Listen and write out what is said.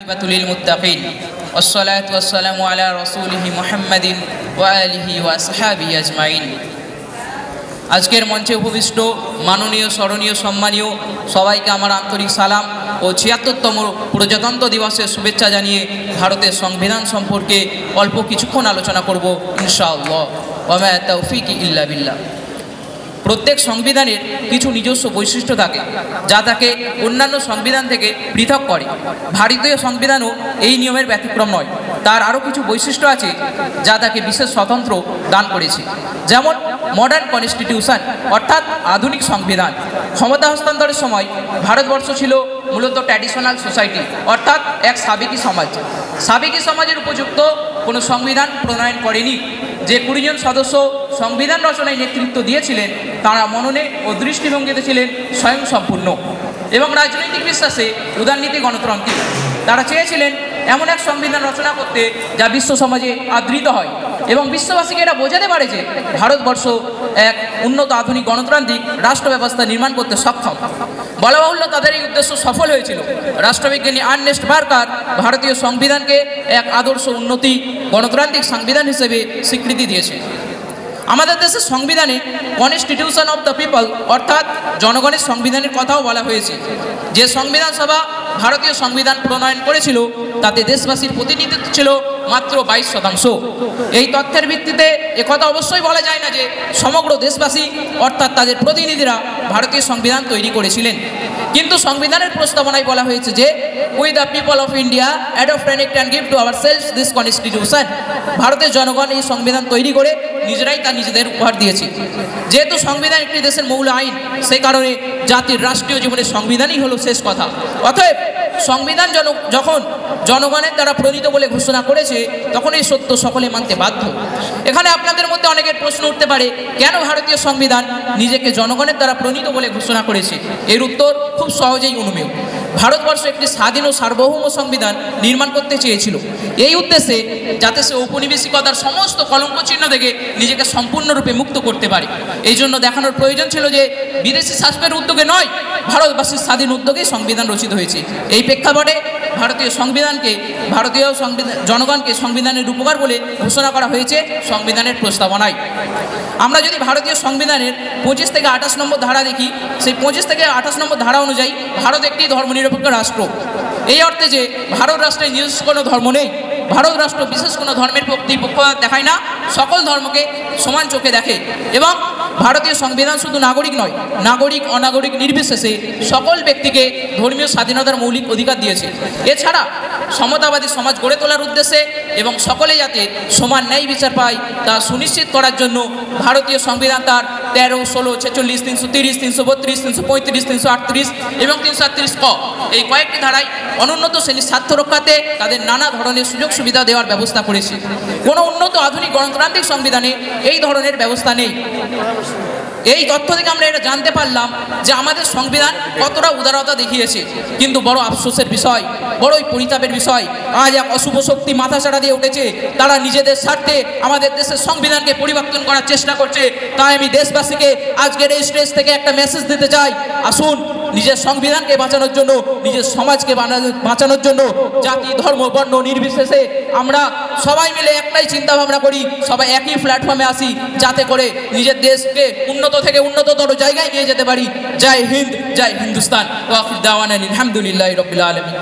मुत्तकीन वस्सलातु वस्सलामु अला रसूलिहि मुहम्मदिन व आलिहि व असहाबिहि अजमाइन। आजकेर मंचे उपविष्ट माननीय स्मरणीय सम्मानीय सबाइके आमार आंतरिक सालाम और ৭৬তম प्रजातंत्र दिवसेर शुभेच्छा जानिए भारतेर संविधान सम्पर्के अल्प किछुक्षण आलोचना करब इनशाआल्लाह। वा मा तौफिकी इल्ला बिल्लाह। प्रत्येक संविधानेर किछु নিজস্ব বৈশিষ্ট্য থাকে যা তাকে অন্যান্য সংবিধান থেকে পৃথক করে। ভারতীয় সংবিধানও এই নিয়মের ব্যতিক্রম নয়। তার আরও কিছু বৈশিষ্ট্য আছে যা তাকে বিশেষ স্বতন্ত্র দান করেছে, যেমন মডার্ন কনস্টিটিউশন অর্থাৎ আধুনিক সংবিধান। ক্ষমতা হস্তান্তরের সময় ভারতবর্ষ ছিল মূলত ট্র্যাডিশনাল সোসাইটি অর্থাৎ এক সাবেকি সমাজ। সাবেকি সমাজের উপযুক্ত কোনো সংবিধান প্রণয়ন করেনি। যে ২০ জন সদস্য সংবিধান রচনায় নেতৃত্ব দিয়েছিলেন তারা মননে ও দৃষ্টিভঙ্গিতে ছিলেন স্বয়ংসম্পূর্ণ এবং রাজনৈতিক বিশ্বাসে উদারনীতি গণতান্ত্রিক। তারা চেয়েছিলেন এমন এক সংবিধান রচনা করতে যা বিশ্ব সমাজে আদৃত হয় এবং বিশ্ববাসীকে এরা বোঝাতে পারে যে ভারতবর্ষ এক উন্নত আধুনিক গণতান্ত্রিক রাষ্ট্র ব্যবস্থা নির্মাণ করতে সক্ষম। বলা বাহুল্য তাদের এই উদ্দেশ্য সফল হয়েছিল। রাষ্ট্রবিজ্ঞানী আর্নেস্ট বার্কার ভারতীয় সংবিধানকে এক আদর্শ উন্নতি গণতান্ত্রিক সংবিধান হিসেবে স্বীকৃতি দিয়েছে। আমাদের দেশের সংবিধানে কনস্টিটিউশন অফ দ্য পিপল অর্থাৎ জনগণের সংবিধানের কথাও বলা হয়েছে। যে সংবিধান সভা ভারতীয় সংবিধান প্রণয়ন করেছিল তাতে দেশবাসীর প্রতিনিধিত্ব ছিল মাত্র ২২%। এই তথ্যের ভিত্তিতে একথা অবশ্যই বলা যায় না যে সমগ্র দেশবাসী অর্থাৎ তাদের প্রতিনিধিরা ভারতীয় সংবিধান তৈরি করেছিলেন। কিন্তু সংবিধানের প্রস্তাবনায় বলা হয়েছে যে we the people of India adopt and give to ourselves this constitution. ভারতের জনগণ এই সংবিধান তৈরি করে নিজেরাই তা নিজেদের উপহার দিয়েছে। যেহেতু সংবিধান একটি দেশের মৌল আইন, সেই কারণে জাতির রাষ্ট্রীয় জীবনের সংবিধানই হলো শেষ কথা। অতএব সংবিধান যখন জনগণের দ্বারা প্রণীত বলে ঘোষণা করেছে তখন এই সত্য সকলে মানতে বাধ্য। এখানে আপনাদের মধ্যে অনেকের প্রশ্ন উঠতে পারে, কেন ভারতীয় সংবিধান নিজেকে জনগণের দ্বারা প্রণীত বলে ঘোষণা করেছে? এর উত্তর খুব সহজেই অনুমেয়। ভারতবর্ষ একটি স্বাধীন ও সার্বভৌম সংবিধান নির্মাণ করতে চেয়েছিল এই উদ্দেশ্যে যাতে সে ঔপনিবেশিকতার সমস্ত কলঙ্ক চিহ্ন থেকে নিজেকে সম্পূর্ণরূপে মুক্ত করতে পারে। এই জন্য দেখানোর প্রয়োজন ছিল যে বিদেশি শাসকের উদ্যোগে নয়, ভারতবাসীর স্বাধীন উদ্যোগেই সংবিধান রচিত হয়েছে। এই প্রেক্ষাপটে ভারতীয় জনগণকে সংবিধানের উপকার বলে ঘোষণা করা হয়েছে সংবিধানের প্রস্তাবনায়। আমরা যদি ভারতীয় সংবিধানের ২৫ থেকে ২৮ নম্বর ধারা দেখি, সেই ২৫ থেকে ২৮ নম্বর ধারা অনুযায়ী ভারত একটি ধর্মনিরপেক্ষ রাষ্ট্র। এই অর্থে যে ভারত রাষ্ট্রের নিজস্ব কোনো ধর্ম নেই। ভারত রাষ্ট্র বিশেষ কোনো ধর্মের প্রতি পক্ষপাত দেখায় না, সকল ধর্মকে সমান চোখে দেখে এবং ভারতীয় সংবিধান শুধু নাগরিক নয়, নাগরিক অনাগরিক নির্বিশেষে সকল ব্যক্তিকে ধর্মীয় স্বাধীনতার মৌলিক অধিকার দিয়েছে। এছাড়া সমতাবাদী সমাজ গড়ে তোলার উদ্দেশ্যে এবং সকলে যাতে সমান ন্যায় বিচার পায় তা সুনিশ্চিত করার জন্য ভারতীয় সংবিধান তার ১৩, ১৬, ৪৬, ৩৩০, ৩৩২, ৩৩৫, ৩৩৮ এবং ৩৩৮ ক এই কয়েকটি ধারায় অনুন্নত শ্রেণীর স্বার্থ রক্ষাতে তাদের নানা ধরনের সুযোগ সুবিধা দেওয়ার ব্যবস্থা করেছে। কোনো উন্নত আধুনিক গণতান্ত্রিক সংবিধানে এই ধরনের ব্যবস্থা নেই। এই তথ্য থেকে আমরা এটা জানতে পারলাম যে আমাদের সংবিধান কতটা উদারতা দেখিয়েছে। কিন্তু বড় আফসোসের বিষয়, বড়ই পরিতাপের বিষয়, আজ এক অশুভ শক্তি মাথাচাড়া দিয়ে উঠেছে। তারা নিজেদের স্বার্থে আমাদের দেশের সংবিধানকে পরিবর্তন করার চেষ্টা করছে। তাই আমি দেশবাসীকে আজকের এই স্টেজ থেকে একটা মেসেজ দিতে চাই, আসুন নিজের সংবিধানকে বাঁচানোর জন্য, নিজের সমাজকে বাঁচানোর জন্য জাতি ধর্ম বর্ণ নির্বিশেষে আমরা সবাই মিলে একটাই চিন্তা ভাবনা করি, সবাই একই প্ল্যাটফর্মে আসি যাতে করে নিজের দেশকে উন্নত থেকে উন্নততর জায়গায় নিয়ে যেতে পারি। জয় হিন্দ, জয় হিন্দুস্তান। ওয়া আখির দাওয়ানা আলহামদুলিল্লাহি রাব্বিল আলামিন।